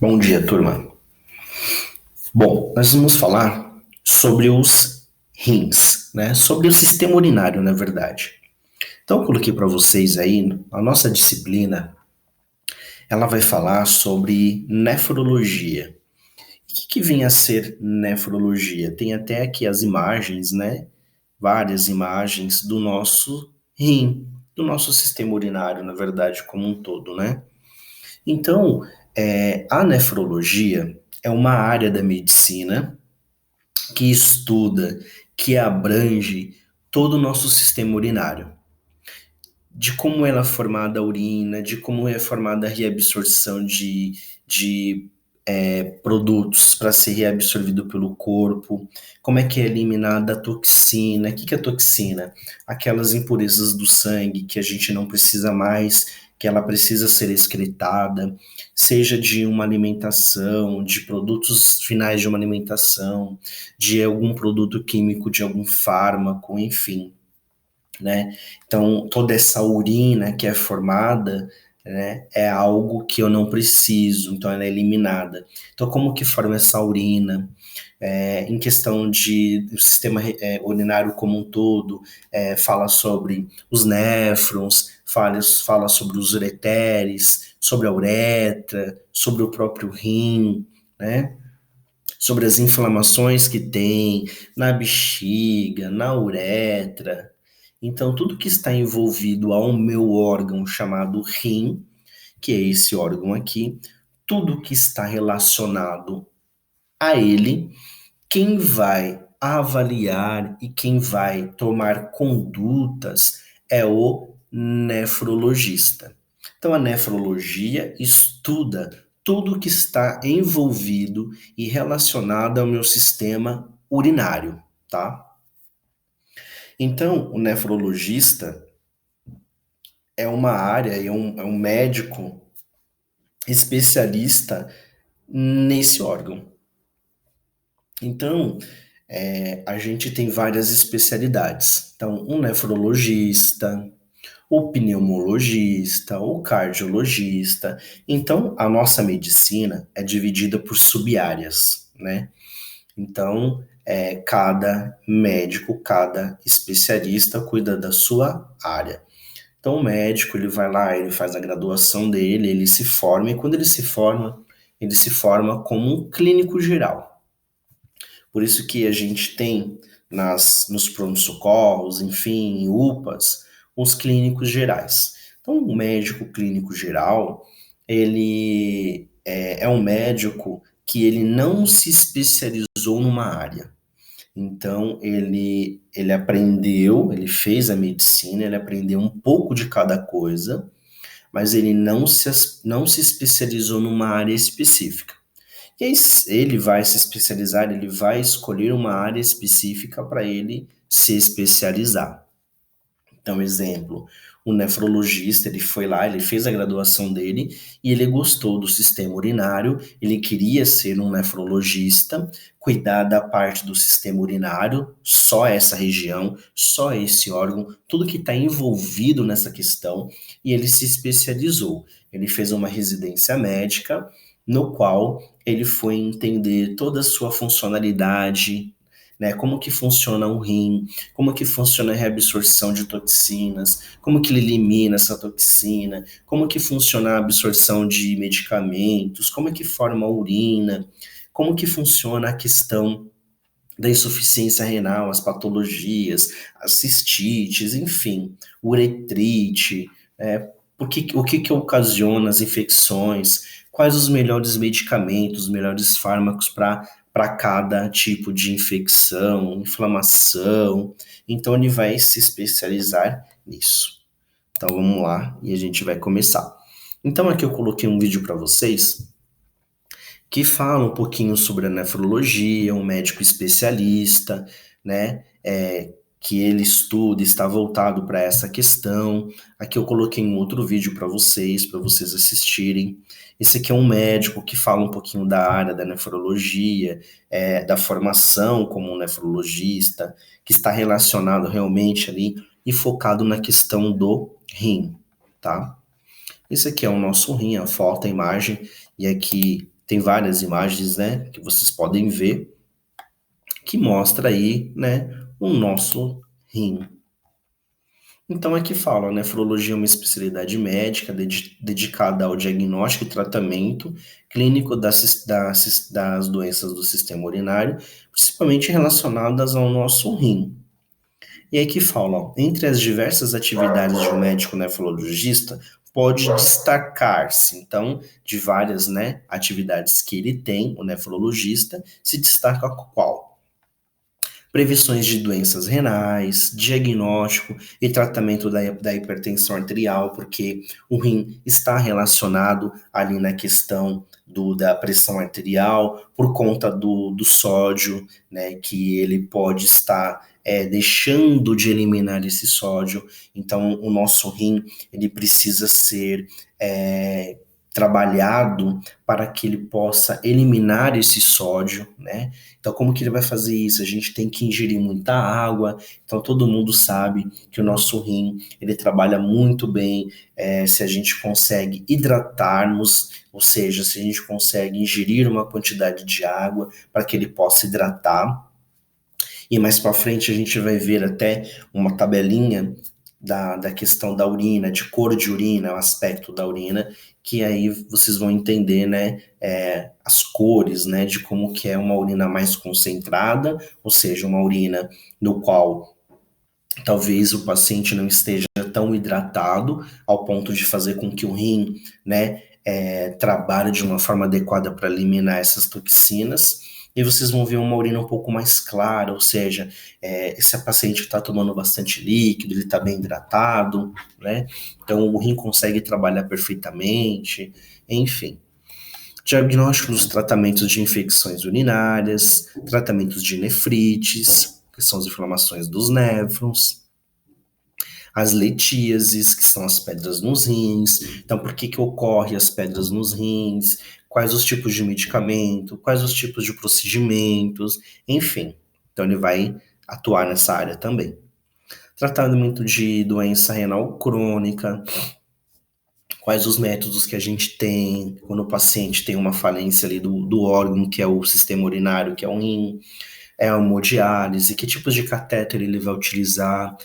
Bom dia, turma. Bom, nós vamos falar sobre os rins, né? Sobre o sistema urinário, na verdade. Então, eu coloquei para vocês aí, a nossa disciplina, ela vai falar sobre nefrologia. O que vem a ser nefrologia? Tem até aqui as imagens, né? Várias imagens do nosso rim, do nosso sistema urinário, na verdade, como um todo, né? Então, a nefrologia é uma área da medicina que estuda, que abrange todo o nosso sistema urinário, de como ela é formada a urina, de como é formada a reabsorção de produtos para ser reabsorvido pelo corpo, como é que é eliminada a toxina. O que é toxina? Aquelas impurezas do sangue que a gente não precisa mais, que ela precisa ser excretada, seja de uma alimentação, de produtos finais de uma alimentação, de algum produto químico, de algum fármaco, enfim, né? Então, toda essa urina que é formada, né, é algo que eu não preciso, então ela é eliminada. Então, como que forma essa urina? Em questão de o sistema urinário como um todo, fala sobre os néfrons, fala sobre os ureteres, sobre a uretra, sobre o próprio rim, né? Sobre as inflamações que tem na bexiga, na uretra. Então, tudo que está envolvido ao meu órgão chamado rim, que é esse órgão aqui, tudo que está relacionado a ele, quem vai avaliar e quem vai tomar condutas é o nefrologista. Então, a nefrologia estuda tudo que está envolvido e relacionado ao meu sistema urinário, tá? Então, o nefrologista é uma área, é um médico especialista nesse órgão. Então, a gente tem várias especialidades. Então, um nefrologista, o pneumologista, o cardiologista. Então, a nossa medicina é dividida por sub-áreas, né? Então, cada médico, cada especialista cuida da sua área. Então, o médico, ele vai lá, ele faz a graduação dele, ele se forma, e quando ele se forma como um clínico geral. Por isso que a gente tem nos pronto-socorros, enfim, em UPAs, os clínicos gerais. Então, o médico clínico geral, ele é um médico que ele não se especializou numa área. Então, ele aprendeu, ele fez a medicina, ele aprendeu um pouco de cada coisa, mas ele não se especializou numa área específica. E aí, ele vai se especializar, ele vai escolher uma área específica para ele se especializar. Então, exemplo, o nefrologista, ele foi lá, ele fez a graduação dele e ele gostou do sistema urinário, ele queria ser um nefrologista, cuidar da parte do sistema urinário, só essa região, só esse órgão, tudo que está envolvido nessa questão, e ele se especializou. Ele fez uma residência médica, no qual ele foi entender toda a sua funcionalidade, né? Como que funciona o rim, como que funciona a reabsorção de toxinas, como que ele elimina essa toxina, como que funciona a absorção de medicamentos, como é que forma a urina, como que funciona a questão da insuficiência renal, as patologias, as cistites, enfim, uretrite, o que ocasiona as infecções, quais os melhores medicamentos, os melhores fármacos para cada tipo de infecção, inflamação. Então ele vai se especializar nisso. Então vamos lá e a gente vai começar. Então aqui eu coloquei um vídeo para vocês que fala um pouquinho sobre a nefrologia, um médico especialista, né? Que ele estuda, está voltado para essa questão. Aqui eu coloquei um outro vídeo para vocês assistirem. Esse aqui é um médico que fala um pouquinho da área da nefrologia, da formação como um nefrologista, que está relacionado realmente ali e focado na questão do rim, tá? Esse aqui é o nosso rim, a foto, a imagem, e aqui tem várias imagens, né, que vocês podem ver, que mostra aí, né, o nosso rim. Então aqui fala, nefrologia é uma especialidade médica dedicada ao diagnóstico e tratamento clínico das doenças do sistema urinário, principalmente relacionadas ao nosso rim. E aí que fala, ó, entre as diversas atividades de um médico nefrologista, pode destacar-se, então, de várias, atividades que ele tem, o nefrologista, se destaca qual? Prevenções de doenças renais, diagnóstico e tratamento da hipertensão arterial, porque o rim está relacionado ali na questão da pressão arterial, por conta do sódio, né, que ele pode estar deixando de eliminar esse sódio. Então, o nosso rim, ele precisa ser trabalhado para que ele possa eliminar esse sódio, né? Então, como que ele vai fazer isso? A gente tem que ingerir muita água. Então, todo mundo sabe que o nosso rim, ele trabalha muito bem se a gente consegue hidratarmos, ou seja, se a gente consegue ingerir uma quantidade de água para que ele possa hidratar. E mais para frente a gente vai ver até uma tabelinha da questão da urina, de cor de urina, o aspecto da urina, que aí vocês vão entender, né, as cores, né, de como que é uma urina mais concentrada, ou seja, uma urina no qual talvez o paciente não esteja tão hidratado ao ponto de fazer com que o rim, né, trabalhe de uma forma adequada para eliminar essas toxinas. E vocês vão ver uma urina um pouco mais clara, ou seja, esse paciente está tomando bastante líquido, ele está bem hidratado, né? Então o rim consegue trabalhar perfeitamente, enfim. Diagnóstico dos tratamentos de infecções urinárias, tratamentos de nefrites, que são as inflamações dos néfrons, as litíases, que são as pedras nos rins. Então, por que que ocorre as pedras nos rins? Quais os tipos de medicamento? Quais os tipos de procedimentos? Enfim, então ele vai atuar nessa área também. Tratamento de doença renal crônica. Quais os métodos que a gente tem quando o paciente tem uma falência ali do órgão, que é o sistema urinário, que é o rim, é a hemodiálise, que tipos de catéter ele vai utilizar,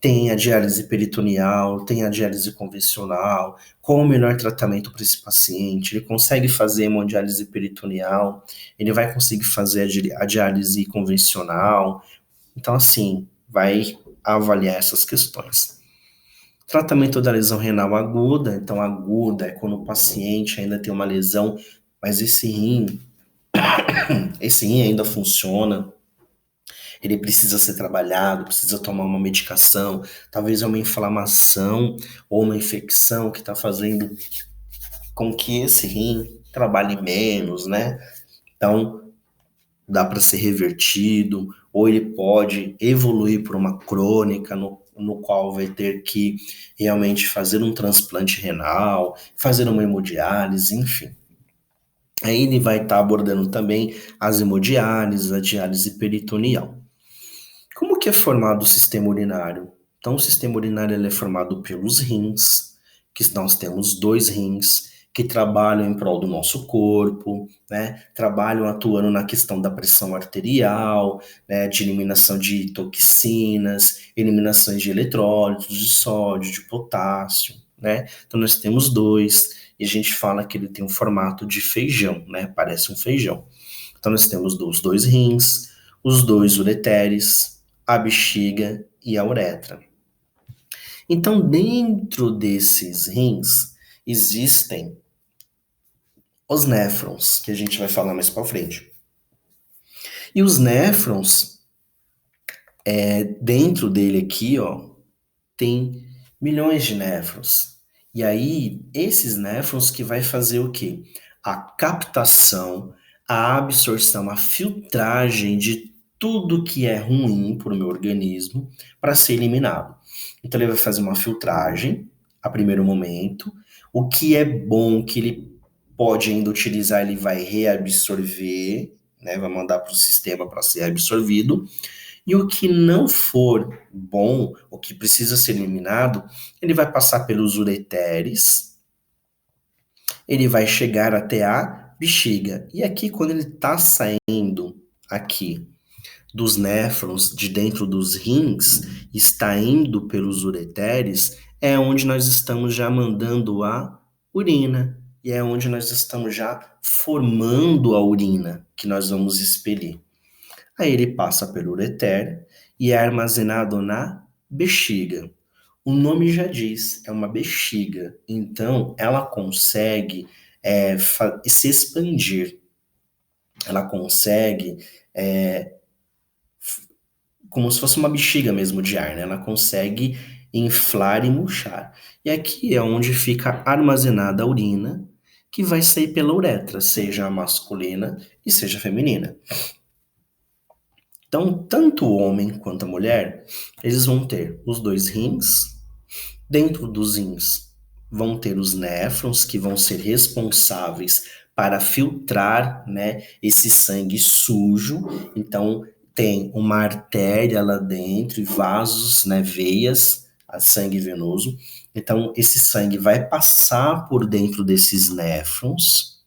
tem a diálise peritoneal, tem a diálise convencional, qual o melhor tratamento para esse paciente, ele consegue fazer hemodiálise peritoneal, ele vai conseguir fazer a diálise convencional, então assim, vai avaliar essas questões. Tratamento da lesão renal aguda, então aguda é quando o paciente ainda tem uma lesão, mas esse rim ainda funciona, ele precisa ser trabalhado, precisa tomar uma medicação, talvez é uma inflamação ou uma infecção que está fazendo com que esse rim trabalhe menos, né? Então, dá para ser revertido, ou ele pode evoluir para uma crônica, no qual vai ter que realmente fazer um transplante renal, fazer uma hemodiálise, enfim. Aí ele vai estar abordando também as hemodiálises, a diálise peritoneal. Como que é formado o sistema urinário? Então, o sistema urinário ele é formado pelos rins, que nós temos 2 rins, que trabalham em prol do nosso corpo, né? Trabalham atuando na questão da pressão arterial, né? De eliminação de toxinas, eliminações de eletrólitos, de sódio, de potássio, né? Então, nós temos 2, e a gente fala que ele tem um formato de feijão, né? Parece um feijão. Então, nós temos os 2 rins, os 2 ureteres, a bexiga e a uretra. Então, dentro desses rins, existem os néfrons, que a gente vai falar mais para frente. E os néfrons, dentro dele aqui, ó, tem milhões de néfrons. E aí, esses néfrons que vai fazer o quê? A captação, a absorção, a filtragem de tudo que é ruim para o meu organismo para ser eliminado. Então, ele vai fazer uma filtragem a primeiro momento. O que é bom, que ele pode ainda utilizar, ele vai reabsorver, né? Vai mandar para o sistema para ser absorvido. E o que não for bom, o que precisa ser eliminado, ele vai passar pelos ureteres, ele vai chegar até a bexiga. E aqui, quando ele está saindo aqui dos néfrons, de dentro dos rins, está indo pelos ureteres, é onde nós estamos já mandando a urina. E é onde nós estamos já formando a urina que nós vamos expelir. Aí ele passa pelo ureter e é armazenado na bexiga. O nome já diz, é uma bexiga. Então, ela consegue se expandir. Ela consegue, como se fosse uma bexiga mesmo de ar, né? Ela consegue inflar e murchar. E aqui é onde fica armazenada a urina, que vai sair pela uretra, seja a masculina e seja a feminina. Então, tanto o homem quanto a mulher, eles vão ter os dois rins. Dentro dos rins vão ter os néfrons, que vão ser responsáveis para filtrar, né, esse sangue sujo. Então, tem uma artéria lá dentro, e vasos, né, veias, a sangue venoso. Então, esse sangue vai passar por dentro desses néfrons,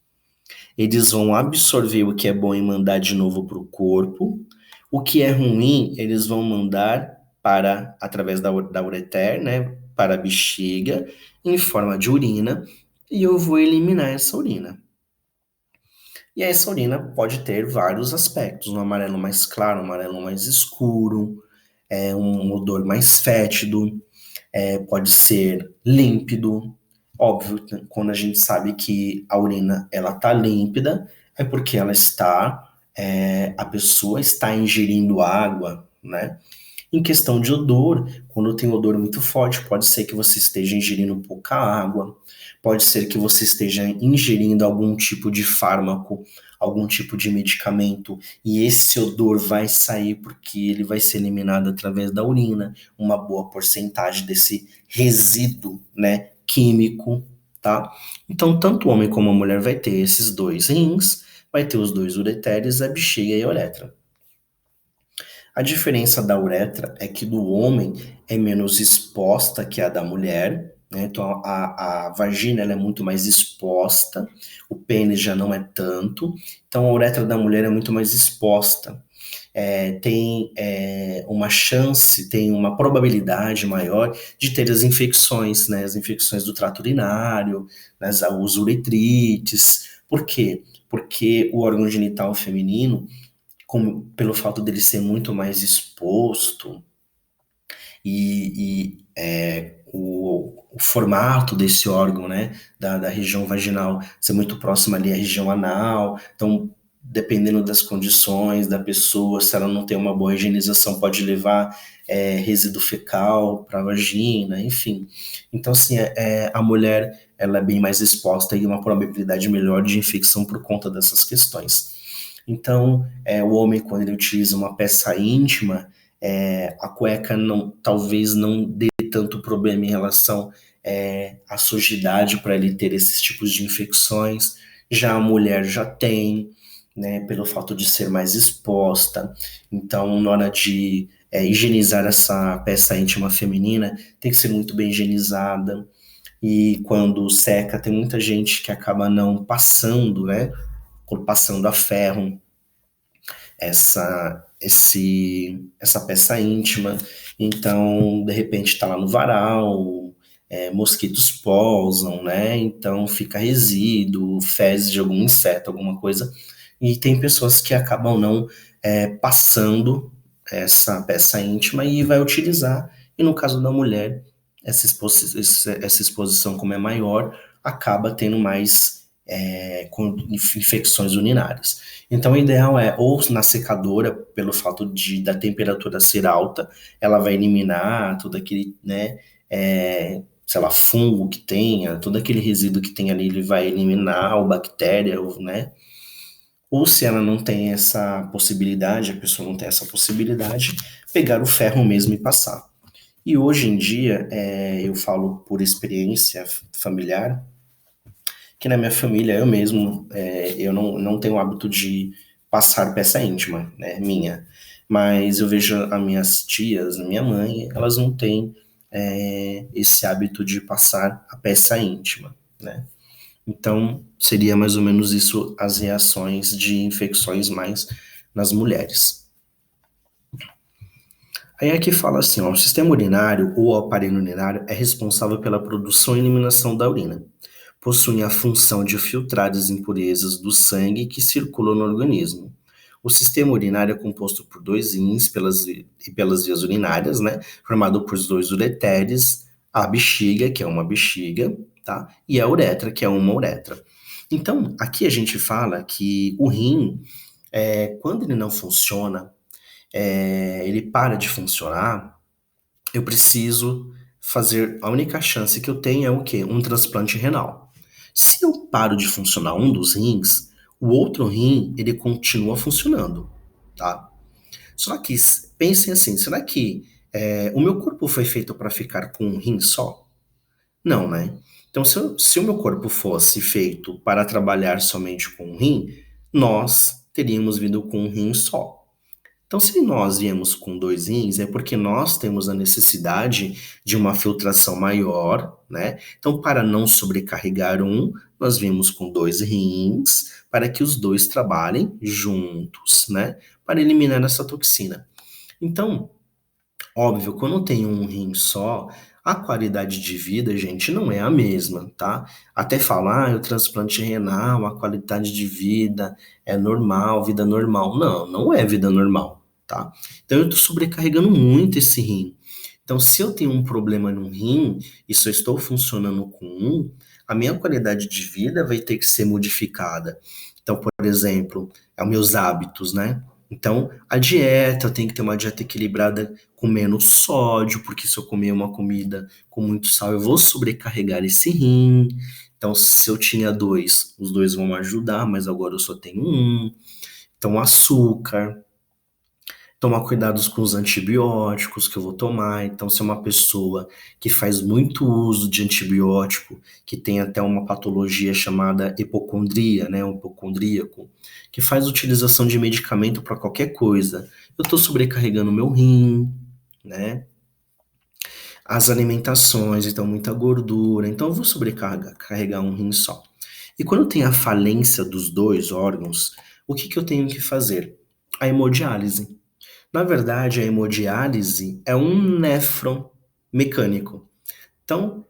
eles vão absorver o que é bom e mandar de novo para o corpo. O que é ruim, eles vão mandar para, através da ureter, né, para a bexiga, em forma de urina, e eu vou eliminar essa urina. E essa urina pode ter vários aspectos, um amarelo mais claro, um amarelo mais escuro, um odor mais fétido, pode ser límpido. Óbvio, quando a gente sabe que a urina ela tá límpida, é porque ela está, a pessoa está ingerindo água, né? Em questão de odor, quando tem odor muito forte, pode ser que você esteja ingerindo pouca água, pode ser que você esteja ingerindo algum tipo de fármaco, algum tipo de medicamento, e esse odor vai sair porque ele vai ser eliminado através da urina, uma boa porcentagem desse resíduo, né, químico, tá? Então, tanto o homem como a mulher vai ter esses dois rins, vai ter os dois ureteres, a bexiga e a uretra. A diferença da uretra é que do homem é menos exposta que a da mulher, né? Então a vagina ela é muito mais exposta, o pênis já não é tanto, então a uretra da mulher é muito mais exposta. Tem uma chance, tem uma probabilidade maior de ter as infecções, né? As infecções do trato urinário, né? As uretrites. Por quê? Porque o órgão genital feminino pelo fato dele ser muito mais exposto o formato desse órgão, né, da região vaginal ser muito próximo ali à região anal, então dependendo das condições da pessoa, se ela não tem uma boa higienização, pode levar resíduo fecal para a vagina, enfim. Então, assim, a mulher ela é bem mais exposta e uma probabilidade melhor de infecção por conta dessas questões. Então, o homem, quando ele utiliza uma peça íntima, a cueca talvez não dê tanto problema em relação à sujidade para ele ter esses tipos de infecções. Já a mulher já tem, né, pelo fato de ser mais exposta. Então, na hora de higienizar essa peça íntima feminina, tem que ser muito bem higienizada. E quando seca, tem muita gente que acaba não passando, né? Passando a ferro essa peça íntima. Então, de repente, está lá no varal, mosquitos pousam, né? Então fica resíduo, fezes de algum inseto, alguma coisa. E tem pessoas que acabam não passando essa peça íntima e vai utilizar. E no caso da mulher, essa exposição, como é maior, acaba tendo mais com infecções urinárias. Então, o ideal é ou na secadora, pelo fato da temperatura ser alta, ela vai eliminar todo aquele, né, sei lá, fungo que tenha, todo aquele resíduo que tem ali, ele vai eliminar, ou bactéria, ou, né? Ou se ela não tem essa possibilidade, a pessoa não tem essa possibilidade, pegar o ferro mesmo e passar. E hoje em dia, eu falo por experiência familiar, que na minha família, eu mesmo, eu não tenho o hábito de passar peça íntima, né, minha. Mas eu vejo as minhas tias, a minha mãe, elas não têm esse hábito de passar a peça íntima, né? Então, seria mais ou menos isso as reações de infecções mais nas mulheres. Aí aqui fala assim, ó, o sistema urinário ou o aparelho urinário é responsável pela produção e eliminação da urina. Possui a função de filtrar as impurezas do sangue que circulam no organismo. O sistema urinário é composto por dois rins e pelas vias urinárias, né? Formado por dois ureteres, a bexiga, que é uma bexiga, tá? E a uretra, que é uma uretra. Então, aqui a gente fala que o rim, quando ele não funciona, ele para de funcionar, eu preciso fazer. A única chance que eu tenho é o quê? Um transplante renal. Se eu paro de funcionar um dos rins, o outro rim ele continua funcionando, tá? Só que pensem assim, será que o meu corpo foi feito para ficar com um rim só? Não, né? Então, se o meu corpo fosse feito para trabalhar somente com um rim, nós teríamos vindo com um rim só. Então, se nós viemos com dois rins, é porque nós temos a necessidade de uma filtração maior, né? Então, para não sobrecarregar um, nós viemos com dois rins para que os dois trabalhem juntos, né? Para eliminar essa toxina. Então, óbvio, quando tem um rim só, a qualidade de vida, gente, não é a mesma, tá? Até falar, o transplante renal, a qualidade de vida é normal, vida normal. Não, não é vida normal, tá? Então eu tô sobrecarregando muito esse rim. Então, se eu tenho um problema no rim e só estou funcionando com um, a minha qualidade de vida vai ter que ser modificada. Então, por exemplo, é os meus hábitos, né? Então, a dieta, eu tenho que ter uma dieta equilibrada com menos sódio, porque se eu comer uma comida com muito sal, eu vou sobrecarregar esse rim. Então, se eu tinha dois, os dois vão ajudar, mas agora eu só tenho um. Então, açúcar, tomar cuidados com os antibióticos que eu vou tomar. Então, se é uma pessoa que faz muito uso de antibiótico, que tem até uma patologia chamada hipocondria, né, um hipocondríaco, que faz utilização de medicamento para qualquer coisa, eu estou sobrecarregando meu rim, né? As alimentações, então muita gordura, então eu vou sobrecarregar um rim só. E quando tem a falência dos dois órgãos, o que que eu tenho que fazer? A hemodiálise. Na verdade, a hemodiálise é um néfron mecânico. Então,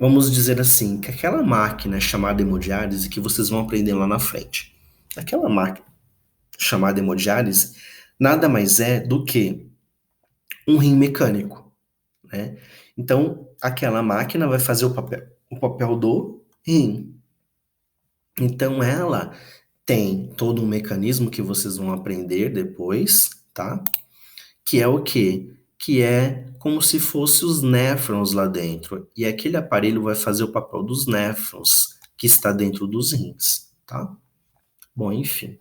vamos dizer assim, que aquela máquina chamada hemodiálise, que vocês vão aprender lá na frente, aquela máquina chamada hemodiálise, nada mais é do que um rim mecânico, né? Então, aquela máquina vai fazer o papel do rim. Então, ela tem todo um mecanismo que vocês vão aprender depois, tá? Que é o quê? Que é como se fosse os néfrons lá dentro. E aquele aparelho vai fazer o papel dos néfrons que está dentro dos rins, tá? Bom, enfim.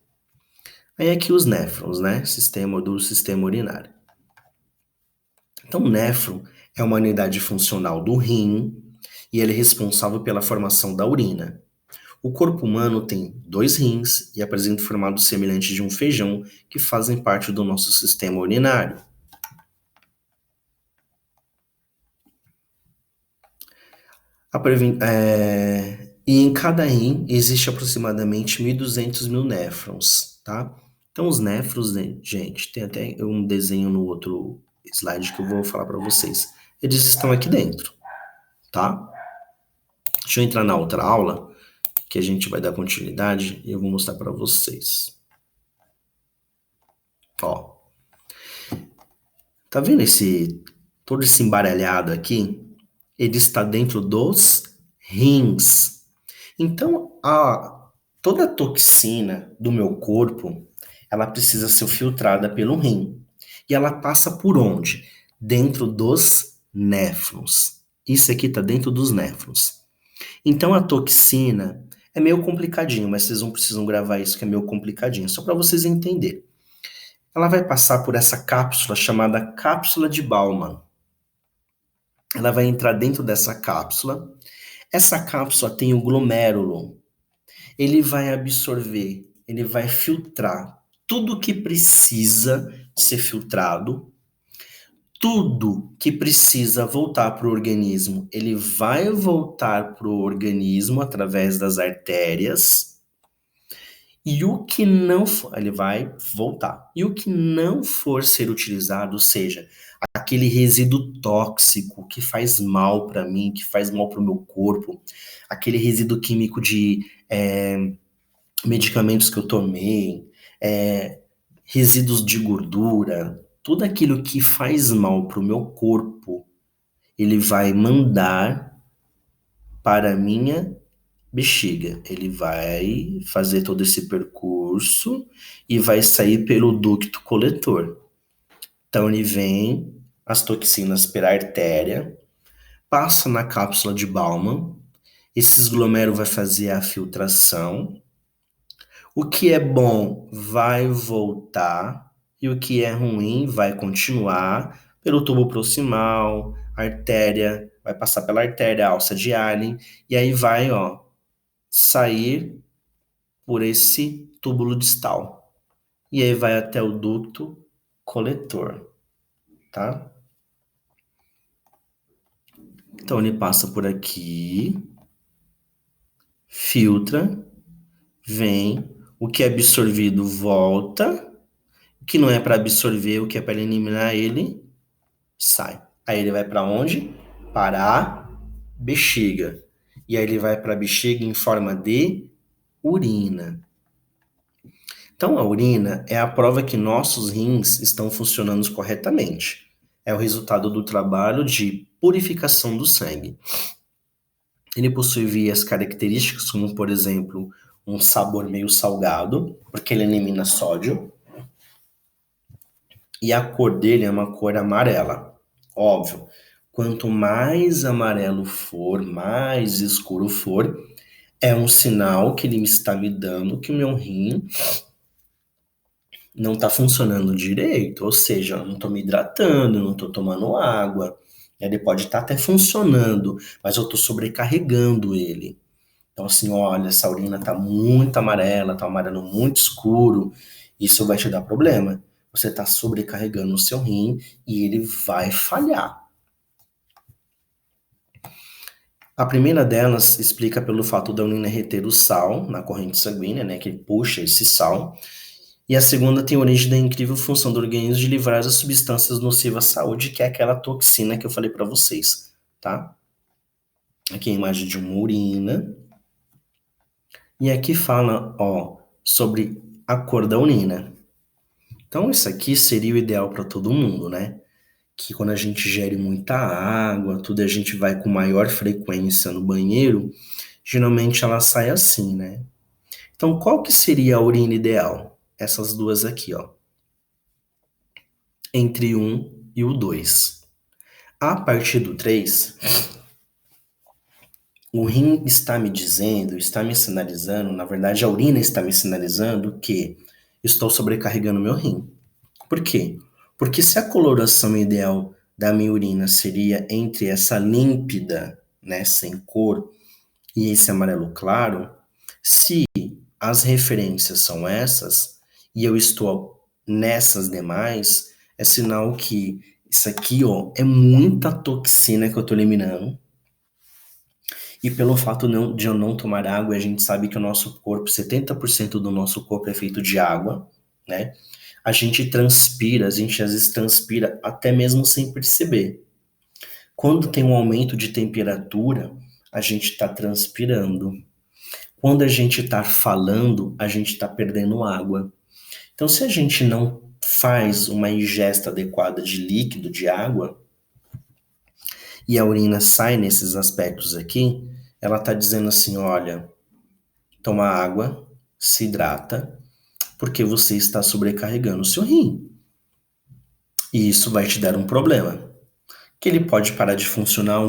Aí aqui os néfrons, né? Sistema urinário. Então, o néfron é uma unidade funcional do rim e ele é responsável pela formação da urina. O corpo humano tem dois rins e apresenta o formato semelhante de um feijão que fazem parte do nosso sistema urinário. E em cada rim existe aproximadamente 1.200 mil néfrons, tá? Então, os néfrons, né, gente, tem até um desenho no outro slide que eu vou falar para vocês. Eles estão aqui dentro, tá? Deixa eu entrar na outra aula, que a gente vai dar continuidade e eu vou mostrar para vocês. Ó, tá vendo todo esse embaralhado aqui? Ele está dentro dos rins. Então, toda a toxina do meu corpo, ela precisa ser filtrada pelo rim. E ela passa por onde? Dentro dos néfrons. Isso aqui está dentro dos néfrons. Então, a toxina é meio complicadinho, mas vocês não precisam gravar isso que é meio complicadinho, só para vocês entenderem. Ela vai passar por essa cápsula chamada cápsula de Bowman. Ela vai entrar dentro dessa cápsula. Essa cápsula tem o glomérulo. Ele vai absorver, ele vai filtrar tudo que precisa ser filtrado, tudo que precisa voltar para o organismo, ele vai voltar para o organismo através das artérias, e o que não for, ele vai voltar. E o que não for ser utilizado, ou seja, aquele resíduo tóxico que faz mal para mim, que faz mal para o meu corpo, aquele resíduo químico de medicamentos que eu tomei, resíduos de gordura, tudo aquilo que faz mal para o meu corpo, ele vai mandar para a minha bexiga. Ele vai fazer todo esse percurso e vai sair pelo ducto coletor. Então ele vem as toxinas pela artéria, passa na cápsula de Bowman, esse glomero vai fazer a filtração. O que é bom vai voltar e o que é ruim vai continuar pelo tubo proximal, artéria, vai passar pela artéria, alça de Allen, e aí vai, ó, sair por esse túbulo distal. E aí vai até o ducto coletor, tá? Então ele passa por aqui, filtra, vem, o que é absorvido volta, o que não é para absorver, o que é para eliminar ele, sai. Aí ele vai para onde? Para a bexiga. E aí ele vai para a bexiga em forma de urina. Então, a urina é a prova que nossos rins estão funcionando corretamente. É o resultado do trabalho de purificação do sangue. Ele possui vias características, como, por exemplo, um sabor meio salgado, porque ele elimina sódio. E a cor dele é uma cor amarela. Óbvio, quanto mais amarelo for, mais escuro for, é um sinal que ele está me dando que o meu rim não está funcionando direito, ou seja, eu não estou me hidratando, não estou tomando água. Ele pode estar até funcionando, mas eu estou sobrecarregando ele. Então, assim, olha, essa urina está muito amarela, está um amarelo muito escuro, isso vai te dar problema. Você está sobrecarregando o seu rim e ele vai falhar. A primeira delas explica pelo fato da urina reter o sal na corrente sanguínea, né, que puxa esse sal. E a segunda tem origem da incrível função do organismo de livrar as substâncias nocivas à saúde, que é aquela toxina que eu falei para vocês, tá? Aqui é a imagem de uma urina. E aqui fala, ó, sobre a cor da urina. Então, isso aqui seria o ideal para todo mundo, né? Que quando a gente gere muita água, tudo a gente vai com maior frequência no banheiro, geralmente ela sai assim, né? Então, qual que seria a urina ideal? Essas duas aqui, ó. Entre 1 e o 2. A partir do 3, o rim está me dizendo, está me sinalizando, na verdade a urina está me sinalizando que estou sobrecarregando meu rim. Por quê? Porque se a coloração ideal da minha urina seria entre essa límpida, né, sem cor, e esse amarelo claro, se as referências são essas, e eu estou nessas demais, é sinal que isso aqui, ó, é muita toxina que eu estou eliminando. E pelo fato de eu não tomar água, a gente sabe que o nosso corpo, 70% do nosso corpo é feito de água, né? A gente transpira, a gente às vezes transpira até mesmo sem perceber. Quando tem um aumento de temperatura, a gente está transpirando. Quando a gente está falando, a gente está perdendo água. Então, se a gente não faz uma ingesta adequada de líquido, de água, e a urina sai nesses aspectos aqui, ela está dizendo assim, olha, toma água, se hidrata, porque você está sobrecarregando o seu rim. E isso vai te dar um problema. Que ele pode parar de funcionar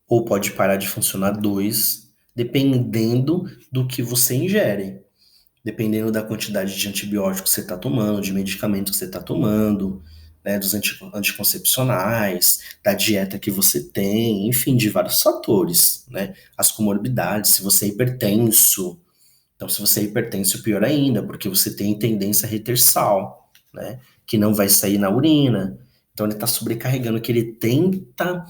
ou pode parar de funcionar 2, dependendo do que você ingere. Dependendo da quantidade de antibióticos que você está tomando, de medicamentos que você está tomando, né, dos anticoncepcionais, da dieta que você tem, enfim, de vários fatores, né? As comorbidades, se você é hipertenso. Então, se você é hipertenso, pior ainda, porque você tem tendência a reter sal, né? Que não vai sair na urina. Então ele está sobrecarregando, que ele tenta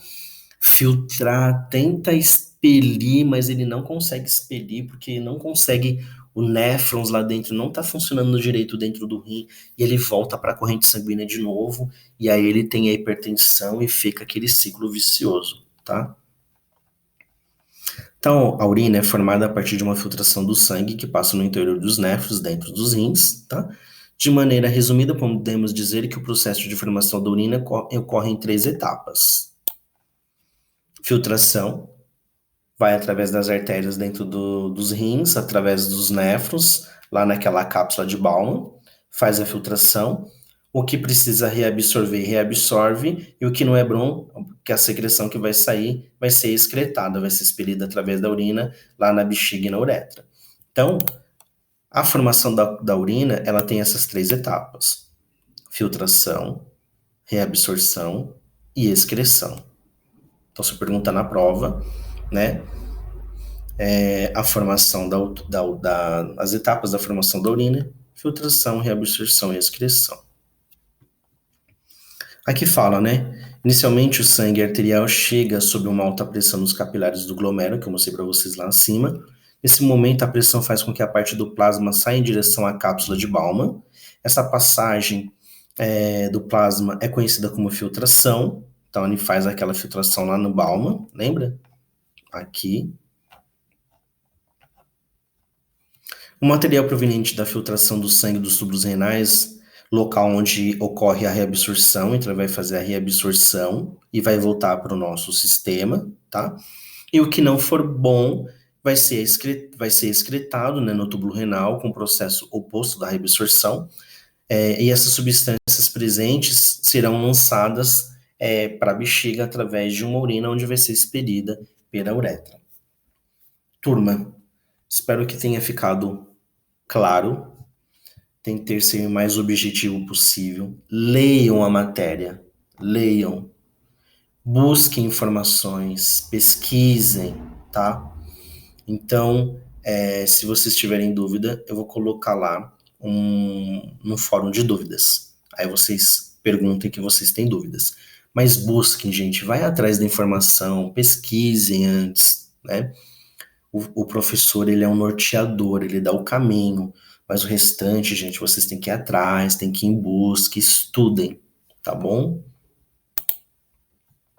filtrar, tenta expelir, mas ele não consegue expelir porque não consegue, o néfrons lá dentro não está funcionando direito dentro do rim e ele volta para a corrente sanguínea de novo e aí ele tem a hipertensão e fica aquele ciclo vicioso, tá? Então, a urina é formada a partir de uma filtração do sangue que passa no interior dos néfrons, dentro dos rins, tá? De maneira resumida, podemos dizer que o processo de formação da urina ocorre em três etapas. Filtração, vai através das artérias dentro dos rins, através dos néfrons, lá naquela cápsula de Bowman, faz a filtração. O que precisa reabsorver, reabsorve, e o que não é bom, que a secreção que vai sair, vai ser excretada, vai ser expelida através da urina, lá na bexiga e na uretra. Então, a formação da urina, ela tem essas três etapas: filtração, reabsorção e excreção. Então, se pergunta na prova, né, a formação as etapas da formação da urina, filtração, reabsorção e excreção. Aqui fala, né? Inicialmente o sangue arterial chega sob uma alta pressão nos capilares do glomero, que eu mostrei para vocês lá acima. Nesse momento, a pressão faz com que a parte do plasma saia em direção à cápsula de Bowman. Essa passagem do plasma é conhecida como filtração. Então, ele faz aquela filtração lá no Bowman, lembra? Aqui. O material proveniente da filtração do sangue dos tubos renais, local onde ocorre a reabsorção, então ele vai fazer a reabsorção e vai voltar para o nosso sistema, tá? E o que não for bom vai ser excretado, né, no túbulo renal, com o processo oposto da reabsorção, e essas substâncias presentes serão lançadas para a bexiga através de uma urina, onde vai ser expelida pela uretra. Turma, espero que tenha ficado claro. Tentei ser o mais objetivo possível. Leiam a matéria, leiam, busquem informações, pesquisem, tá? Então, se vocês tiverem dúvida, eu vou colocar lá no fórum de dúvidas. Aí vocês perguntem que vocês têm dúvidas. Mas busquem, gente, vai atrás da informação, pesquisem antes, né? O professor, ele é um norteador, ele dá o caminho, mas o restante, gente, vocês têm que ir atrás, têm que ir em busca, estudem, tá bom?